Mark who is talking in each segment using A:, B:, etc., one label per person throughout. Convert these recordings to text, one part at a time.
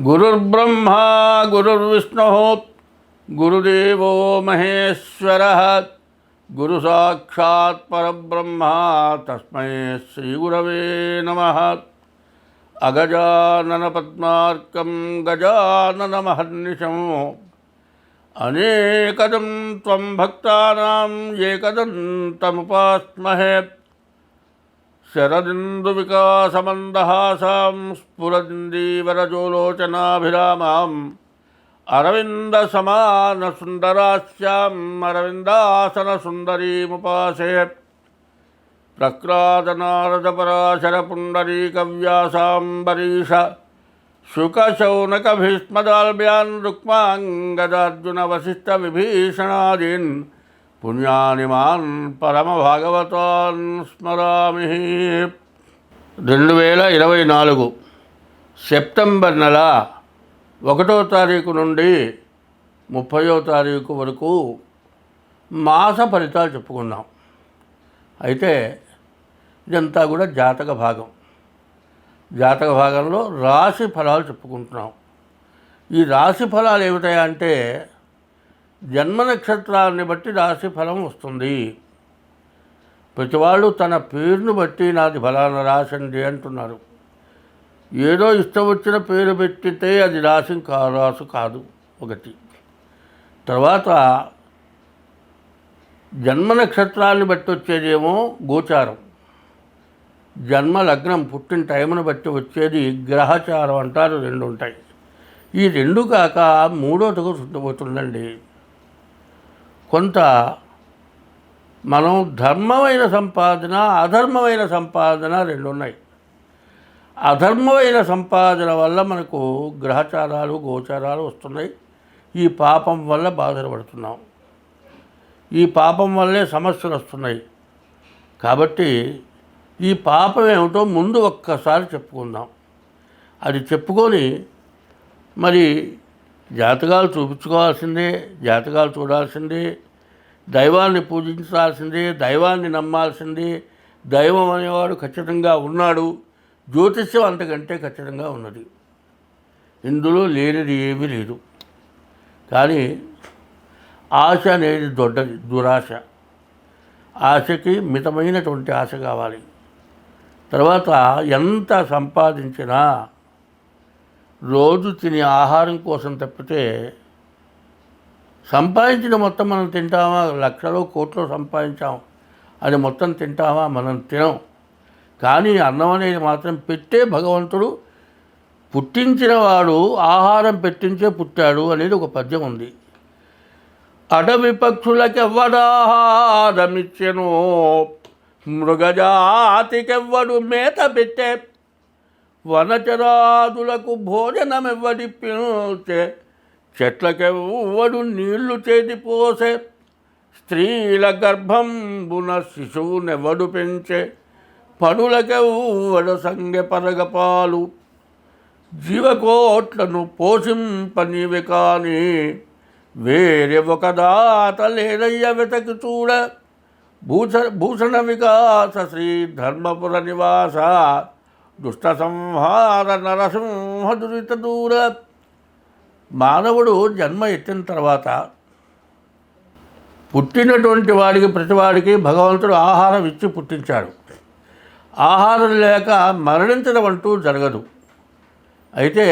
A: గురుర్బ్రహ్మా గురుర్విష్ణుః గురుదేవో మహేశ్వరః గురు సాక్షాత్ పరబ్రహ్మ తస్మై శ్రీ గురవే నమః. అగజానన పద్మార్కం గజానన మహర్నిశం అనేకదం త్వం భక్తానాం ఏకదంతముపాస్మహే. శరదిందు వికాసమందహాసాం స్ఫురదిందీవరజోలోచనాభిరామాం అరవింద సమాన సుందరాస్యాం అరవిందాసన సుందరీముపాసే. ప్రక్రాదనారద పరాశర పుండరీకవ్యాసాంబరీష శుకశౌనక భీష్మదాల్భ్యాన్ రుక్మాంగదార్జున వశిష్ఠ విభీషణాదీన్ పుణ్యాని మాన్ పరమభాగవతాన్ స్మరామి. 2024 సెప్టెంబర్ నెల 1వ తారీఖు నుండి 30వ తారీఖు వరకు మాస ఫలితాలు చెప్పుకున్నాం. అయితే ఇదంతా కూడా జాతక భాగం. జాతక భాగంలో రాశి ఫలాలు చెప్పుకుంటున్నాం. ఈ రాశి ఫలాలు ఏమిటాయంటే జన్మ నక్షత్రాన్ని బట్టి రాశి ఫలం వస్తుంది. ప్రతివాళ్ళు తన పేరును బట్టి నాది ఫలానా రాశి అండి అంటున్నారు. ఏదో ఇష్టం వచ్చిన పేరు పెట్టితే అది రాశి కాదు ఒకటి. తర్వాత జన్మ నక్షత్రాన్ని బట్టి వచ్చేదేమో గోచారం, జన్మ లగ్నం పుట్టిన టైంను బట్టి వచ్చేది గ్రహచారం అంటారు. 2 ఉంటాయి. ఈ 2 కాక 3వది పోతుందండి. కొంత మనం ధర్మమైన సంపాదన అధర్మమైన సంపాదన 2 ఉన్నాయి. అధర్మమైన సంపాదన వల్ల మనకు గ్రహచారాలు గోచారాలు వస్తున్నాయి. ఈ పాపం వల్ల బాధలు పడుతున్నాం. ఈ పాపం వల్లే సమస్యలు వస్తున్నాయి. కాబట్టి ఈ పాపం ఏమిటో ముందు ఒక్కసారి చెప్పుకుందాం. అది చెప్పుకొని మరి జాతకాలు చూపించుకోవాల్సిందే, జాతకాలు చూడాల్సిందే, దైవాన్ని పూజించాల్సిందే, దైవాన్ని నమ్మాల్సిందే. దైవం అనేవాడు ఖచ్చితంగా ఉన్నాడు. జ్యోతిష్యం అంతకంటే ఖచ్చితంగా ఉన్నది. ఇందులో లేనిది ఏమీ లేదు. కానీ ఆశ అనేది దొడ్డది, దురాశ. ఆశకి మితమైనటువంటి ఆశ కావాలి. తర్వాత ఎంత సంపాదించినా రోజు తినే ఆహారం కోసం తప్పితే సంపాదించిన మొత్తం మనం తింటామా? లక్షలో కోట్లో సంపాదించాం, అది మొత్తం తింటామా? మనం తినం. కానీ అన్నం అనేది మాత్రం పెట్టే భగవంతుడు పుట్టించిన వాడు ఆహారం పెట్టించే పుట్టాడు అనేది ఒక పద్యం ఉంది. అడవి పక్షులకెవ్వడాహారమిచ్చెను, మృగజాతికెవ్వడు మేత పెట్టే, వనచరాదులకు భోజనమెవ్వడిప్పించే, చెట్లకెవ్వడు నీళ్లు చేదిపోసే, స్త్రీల గర్భంబున శిశువునెవ్వడు పెంచే, పనులకెవ్వడు సంగె పరగపాలు, జీవకోట్లను పోషింపనివి కానీ వేరే ఒక దాత లేదయ్య వెతకి చూడ. భూషణ వికాస శ్రీ ధర్మపుర నివాస, దుష్ట సంహార నరసింహ దురిత దూర. మానవుడు జన్మ ఎత్తిన తర్వాత పుట్టినటువంటి వాడికి ప్రతివాడికి భగవంతుడు ఆహారం ఇచ్చి పుట్టించాడు. ఆహారం లేక మరణించడం అంటూ జరగదు. అయితే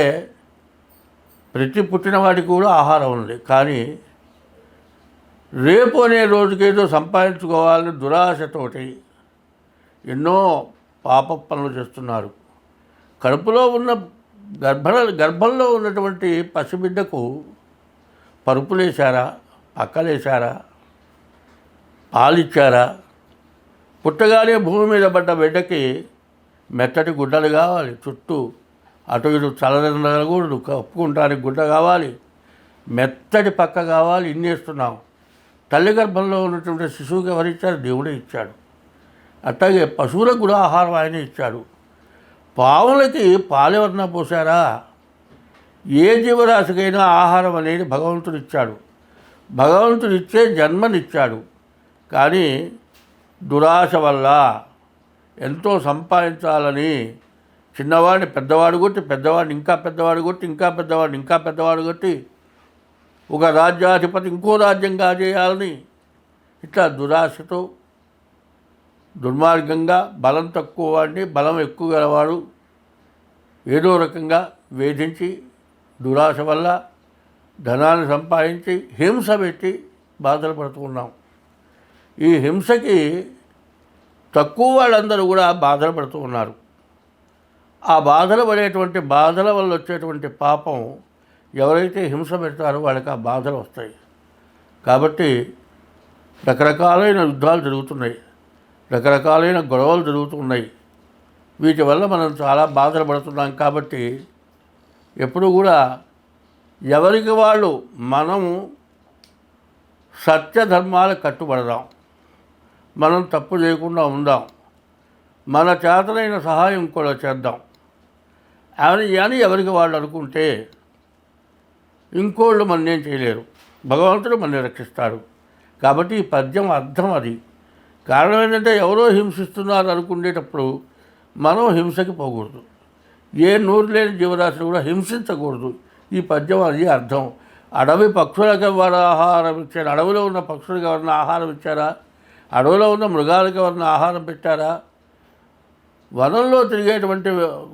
A: ప్రతి పుట్టినవాడికి కూడా ఆహారం ఉంది. కానీ రేపు అనే రోజుకేదో సంపాదించుకోవాలని దురాశతోటి ఎన్నో పాప పనులు చేస్తున్నారు. కడుపులో ఉన్న గర్భంలో ఉన్నటువంటి పసిబిడ్డకు పరుపులేశారా, పక్కలేశారా, పాలిచ్చారా? పుట్టగానే భూమి మీద పడ్డ బిడ్డకి మెత్తటి గుడ్డలు కావాలి, చుట్టూ అటు ఇటు చల్లదనకూడదు, కప్పుకుంటానికి గుడ్డ కావాలి, మెత్తటి పక్క కావాలి. ఇన్ని వేస్తున్నాం. తల్లి గర్భంలో ఉన్నటువంటి శిశువుకి ఎవరిచ్చారు? దేవుడే ఇచ్చాడు. అట్లాగే పశువులకు కూడా ఆహారం ఆయనే ఇచ్చాడు. పావులకి పాలెవరన్నా పోసారా? ఏ జీవరాశికైనా ఆహారం అనేది భగవంతుడు ఇచ్చాడు. భగవంతుడు ఇచ్చే జన్మనిచ్చాడు. కానీ దురాశ వల్ల ఎంతో సంపాదించాలని చిన్నవాడిని పెద్దవాడు కొట్టి, పెద్దవాడిని ఇంకా పెద్దవాడు కొట్టి, ఇంకా పెద్దవాడిని ఇంకా పెద్దవాడు కొట్టి, ఒక రాజ్యాధిపతి ఇంకో రాజ్యం కాజేయాలని ఇట్లా దురాశతో దుర్మార్గంగా బలం తక్కువ వాడిని బలం ఎక్కువ గలవాడు ఏదో రకంగా వేధించి దురాశ వల్ల ధనాన్ని సంపాదించి హింస పెట్టి బాధలు పడుతూ ఉన్నాం. ఈ హింసకి తక్కువ వాళ్ళందరూ కూడా బాధలు పడుతూ ఉన్నారు. ఆ బాధలు పడేటువంటి బాధల వల్ల వచ్చేటువంటి పాపం ఎవరైతే హింస పెడతారో వాళ్ళకి ఆ బాధలు వస్తాయి. కాబట్టి రకరకాలైన యుద్ధాలు జరుగుతున్నాయి, రకరకాలైన గొడవలు జరుగుతున్నాయి. వీటి వల్ల మనం చాలా బాధలు పడుతున్నాం. కాబట్టి ఎప్పుడు కూడా ఎవరికి వాళ్ళు మనము సత్యధర్మాలకు కట్టుబడదాం, మనం తప్పు చేయకుండా ఉందాం, మన చేతనైన సహాయం కూడా చేద్దాం అని ఎవరికి వాళ్ళు అనుకుంటే ఇంకోళ్ళు మననేం చేయలేరు, భగవంతుడు మనని రక్షిస్తాడు. కాబట్టి ఈ పద్యం అర్థం అది. కారణం ఏంటంటే ఎవరో హింసిస్తున్నారు అనుకునేటప్పుడు మనం హింసకి పోకూడదు, ఏ నోరు లేని జీవరాశిని కూడా హింసించకూడదు. ఈ పద్యం అది అర్థం. అడవి పక్షులకు ఎవరు ఆహారం ఇచ్చారు? అడవిలో ఉన్న పక్షులకు ఎవరన్నా ఆహారం ఇచ్చారా? అడవిలో ఉన్న మృగాలకు ఎవరన్నా ఆహారం పెట్టారా? వనంలో తిరిగేటువంటి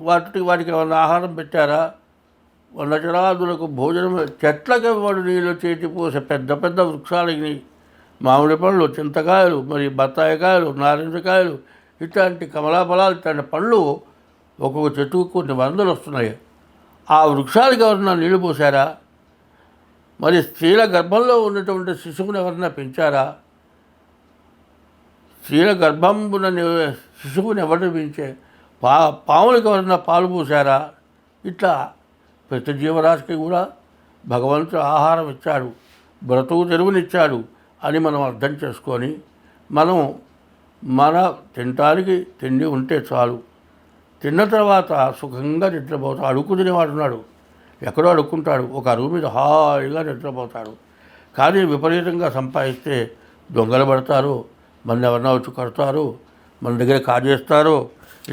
A: వాటికి ఎవరన్నా ఆహారం పెట్టారా? వనచరాదులకు భోజనం, చెట్లకు వాడు నీళ్ళు చేతి పోసే పెద్ద పెద్ద వృక్షాలకి మామిడి పండ్లు, చింతకాయలు, మరి బత్తాయికాయలు, నారింజకాయలు, ఇట్లాంటి కమలాఫలాలు, ఇట్లాంటి పళ్ళు ఒక్కొక్క చెట్టుకు కొన్ని వందలు వస్తున్నాయి. ఆ వృక్షాలకు ఎవరన్నా నీళ్లు పోసారా? మరి స్త్రీల గర్భంలో ఉన్నటువంటి శిశువుని ఎవరన్నా పెంచారా? స్త్రీల గర్భంబున శిశువుని ఎవరు పెంచే? పాములకు ఎవరన్నా పాలు పోసారా? ఇట్లా ప్రతి జీవరాశికి కూడా భగవంతుడు ఆహారం ఇచ్చాడు, బ్రతుకు తెరువునిచ్చాడు అని మనం అర్థం చేసుకొని మనం మన తినటానికి తిండి ఉంటే చాలు. తిన్న తర్వాత సుఖంగా నిద్రపోతాడు. అడుక్కు తినేవాడు ఉన్నాడు, ఎక్కడో అడుక్కుంటాడు, ఒక అరుగు మీద హాయిగా నిద్రపోతాడు. కానీ విపరీతంగా సంపాదిస్తే దొంగలు పడతారు, మన ఎవరన్నా వచ్చి కడతారు, మన దగ్గర కాజేస్తారు.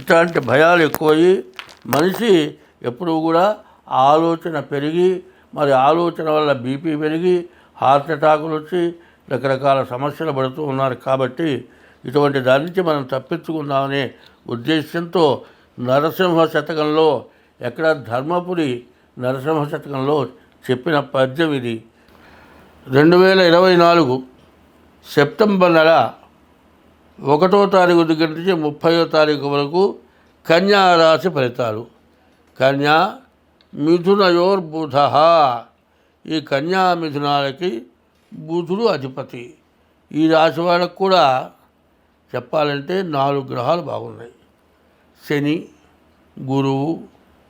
A: ఇట్లాంటి భయాలు ఎక్కువయ్యి మనిషి ఎప్పుడూ కూడా ఆలోచన పెరిగి, మరి ఆలోచన వల్ల బీపీ పెరిగి హార్ట్ అటాకులు వచ్చి రకరకాల సమస్యలు పడుతూ ఉన్నారు. కాబట్టి ఇటువంటి దాని నుంచి మనం తప్పించుకుందామనే ఉద్దేశంతో నరసింహ శతకంలో, ఎక్కడ ధర్మపురి నరసింహ శతకంలో చెప్పిన పద్యం ఇది. 2024 సెప్టెంబర్ నెల 1వ తారీఖు దగ్గర నుంచి 30వ తారీఖు వరకు కన్యా రాశి ఫలితాలు. కన్యా మిథునయోర్బుధ. ఈ కన్యా మిథునాలకి బుధుడు అధిపతి. ఈ రాశి వాళ్ళకు కూడా చెప్పాలంటే 4 గ్రహాలు బాగున్నాయి. శని, గురువు,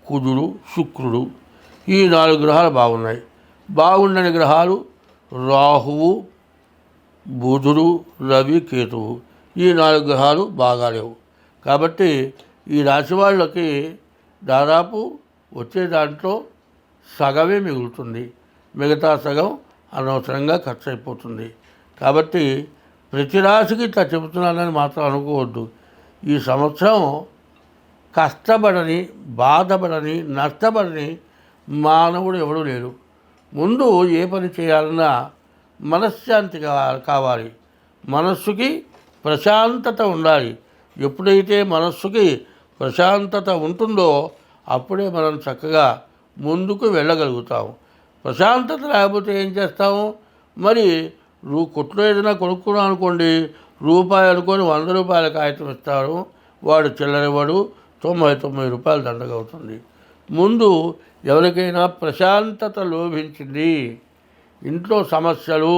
A: కుజుడు, శుక్రుడు, ఈ 4 గ్రహాలు బాగున్నాయి. బాగుండని గ్రహాలు రాహువు, బుధుడు, రవి, కేతువు, ఈ 4 గ్రహాలు బాగాలేవు. కాబట్టి ఈ రాశి వాళ్ళకి దాదాపు వచ్చే దాంట్లో సగమే మిగులుతుంది, మిగతా సగం అనవసరంగా ఖర్చు అయిపోతుంది. కాబట్టి ప్రతి రాశికి ఇట్లా చెబుతున్నానని మాత్రం అనుకోవద్దు. ఈ సంవత్సరం కష్టపడని, బాధపడని, నష్టపడని మానవుడు ఎవడూ లేడు. ముందు ఏ పని చేయాలన్నా మనశ్శాంతి కావాలి, మనస్సుకి ప్రశాంతత ఉండాలి. ఎప్పుడైతే మనస్సుకి ప్రశాంతత ఉంటుందో అప్పుడే మనం చక్కగా ముందుకు వెళ్ళగలుగుతాము. ప్రశాంతత లేకపోతే ఏం చేస్తాము? మరి కొట్లో ఏదైనా కొనుక్కున్నాం అనుకోండి, రూపాయి అనుకొని 100 రూపాయల కాగితం ఇస్తారు, వాడు చిల్లరివాడు 99 రూపాయలు దండగవుతుంది. ముందు ఎవరికైనా ప్రశాంతత లోభించింది, ఇంట్లో సమస్యలు,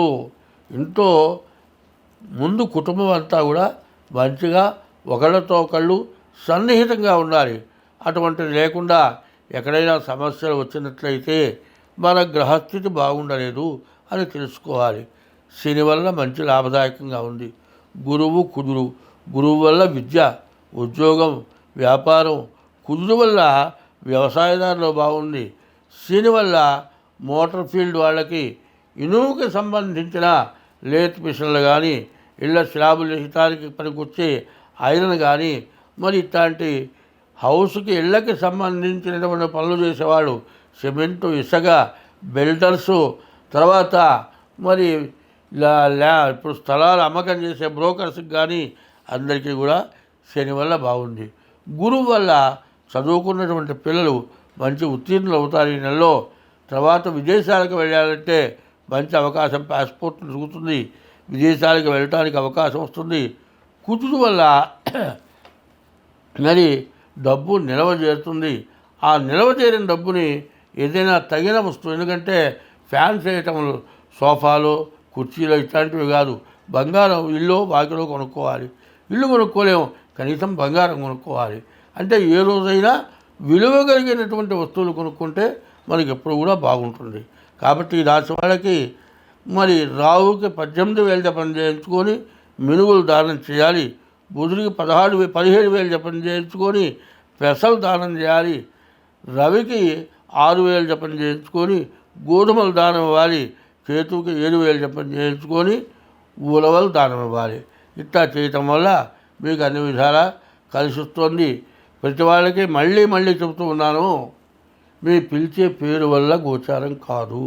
A: ఇంట్లో ముందు కుటుంబం అంతా కూడా మంచిగా ఒకళ్ళతో ఒకళ్ళు సన్నిహితంగా ఉండాలి. అటువంటిది లేకుండా ఎక్కడైనా సమస్యలు వచ్చినట్లయితే మన గ్రహస్థితి బాగుండలేదు అని తెలుసుకోవాలి. శని వల్ల మంచి లాభదాయకంగా ఉంది. గురువు, కుజుడు. గురువు వల్ల విద్య, ఉద్యోగం, వ్యాపారం. కుజుడు వల్ల వ్యవసాయదారులో బాగుంది. శని వల్ల మోటార్ ఫీల్డ్ వాళ్ళకి ఇనుముకి సంబంధించిన లేత్ మిషన్లు కానీ, ఇళ్ళ స్లాబులు వేయటానికి పనికొచ్చే ఐరన్ కానీ, మరి ఇట్లాంటి హౌస్కి ఇళ్ళకి సంబంధించినటువంటి పనులు చేసేవాళ్ళు, సిమెంటు, ఇసుక, బిల్డర్సు, తర్వాత మరి ఇప్పుడు స్థలాలు అమ్మకం చేసే బ్రోకర్స్కి కానీ అందరికీ కూడా శని వల్ల బాగుంది. గురువు వల్ల చదువుకున్నటువంటి పిల్లలు మంచి ఉత్తీర్ణులు అవుతారు ఈ నెలలో. తర్వాత విదేశాలకు వెళ్ళాలంటే మంచి అవకాశం, పాస్పోర్ట్ దొరుకుతుంది, విదేశాలకు వెళ్ళటానికి అవకాశం వస్తుంది. కుజుడు వల్ల మరి డబ్బు నిల్వ చేరుతుంది. ఆ నిల్వ చేరిన డబ్బుని ఏదైనా తగిన వస్తువు, ఎందుకంటే ఫ్యాన్స్ ఐటమ్లు, సోఫాలు, కుర్చీలు ఇట్లాంటివి కాదు, బంగారం ఇల్లు వాకిలో కొనుక్కోవాలి. ఇల్లు కొనుక్కోలేము, కనీసం బంగారం కొనుక్కోవాలి. అంటే ఏ రోజైనా విలువ కలిగినటువంటి వస్తువులు కొనుక్కుంటే మనకి ఎప్పుడు కూడా బాగుంటుంది. కాబట్టి ఈ రాశి వాళ్ళకి మరి రావుకి 18,000 జపం చేయించుకొని మినుగులు దానం చేయాలి. బుధుడికి 17,000 జపం చేయించుకొని పెసలు దానం చేయాలి. రవికి 6,000 జపం చేయించుకొని గోధుమలు దానం ఇవ్వాలి. కేతువుకి 7,000 జపం చేయించుకొని ఉలవలు దానం ఇవ్వాలి. ఇట్లా చేయటం వల్ల మీకు అన్ని విధాలా కలిసి వస్తుంది. ప్రతి వాళ్ళకి మళ్ళీ మళ్ళీ చెబుతూ ఉన్నాను, మీ పిలిచే పేరు వల్ల గోచారం కాదు.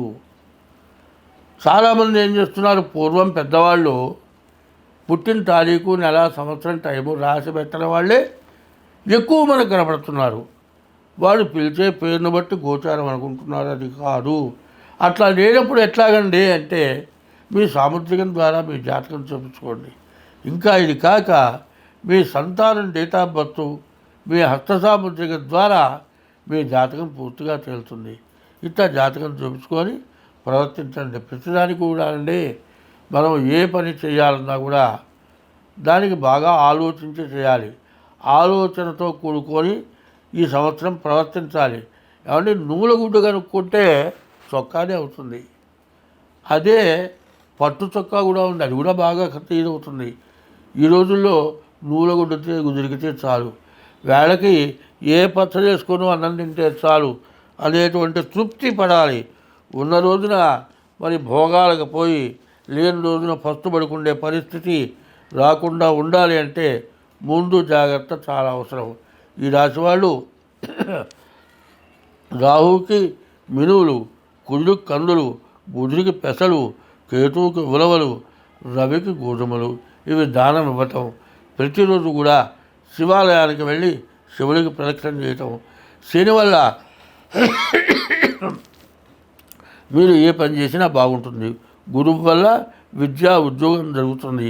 A: చాలామంది ఏం చేస్తున్నారు, పూర్వం పెద్దవాళ్ళు పుట్టిన తారీఖు, నెల, సంవత్సరం, టైము రాసి పెట్టిన వాళ్ళే ఎక్కువ మనకు కనపడుతున్నారు. వాళ్ళు పిలిచే పేరును బట్టి గోచారం అనుకుంటున్నారు, అది కాదు. అట్లా లేనప్పుడు ఎట్లాగండి అంటే మీ సాముద్రికం ద్వారా మీ జాతకం చూపించుకోండి. ఇంకా ఇది కాక మీ సంతానం డేట్ ఆఫ్ బర్త్, మీ హస్త సాముద్రికం ద్వారా మీ జాతకం పూర్తిగా తేలుతుంది. ఇట్లా జాతకం చూపించుకొని ప్రవర్తించండి. ప్రతిదానికి కూడా అండి, మనం ఏ పని చేయాలన్నా కూడా దానికి బాగా ఆలోచించి చేయాలి. ఆలోచనతో కూడుకొని ఈ సంవత్సరం ప్రవర్తించాలి. ఏమంటే నూలుగుడ్డు కనుక్కుంటే చొక్కానే అవుతుంది, అదే పట్టు చొక్కా కూడా ఉంది, అది కూడా బాగా ఖరీదవుతుంది. ఈ రోజుల్లో నూలుగుడ్డితే దొరికితే చాలు, వేళకి ఏ పచ్చడి వేసుకొని అన్నం తింటే చాలు అనేటువంటి తృప్తి పడాలి. ఉన్న రోజున మరి భోగాలకు పోయి లేని రోజున ఫస్ట్ పడుకుండే పరిస్థితి రాకుండా ఉండాలి అంటే ముందు జాగ్రత్త చాలా అవసరం. ఈ రాశి వాళ్ళు రాహుకి మినువులు, కుజుడికి కందులు, బుధుడికి పెసలు, కేతువుకి ఉలవలు, రవికి గోధుమలు ఇవి దానం ఇవ్వటం, ప్రతిరోజు కూడా శివాలయానికి వెళ్ళి శివుడికి ప్రదక్షిణ చేయటం. శని వల్ల మీరు ఏ పని చేసినా బాగుంటుంది. గురువు వల్ల విద్యా ఉద్యోగం జరుగుతుంది.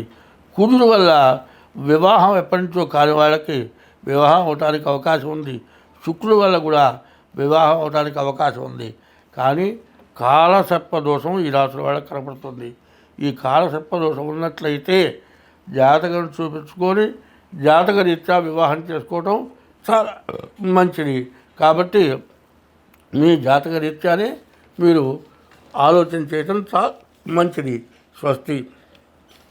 A: కుజుడు వల్ల వివాహం ఎప్పటి నుంచో కాని వాళ్ళకి వివాహం అవడానికి అవకాశం ఉంది. శుక్రుడు వల్ల కూడా వివాహం అవడానికి అవకాశం ఉంది. కానీ కాలసర్పదోషం ఈ రాశుల వాళ్ళకి కనపడుతుంది. ఈ కాలసర్పదోషం ఉన్నట్లయితే జాతకం చూపించుకొని జాతక రీత్యా వివాహం చేసుకోవటం చాలా మంచిది. కాబట్టి మీ జాతక రీత్యానే మీరు ఆలోచన చేయటం చాలా మంచిది. స్వస్తి.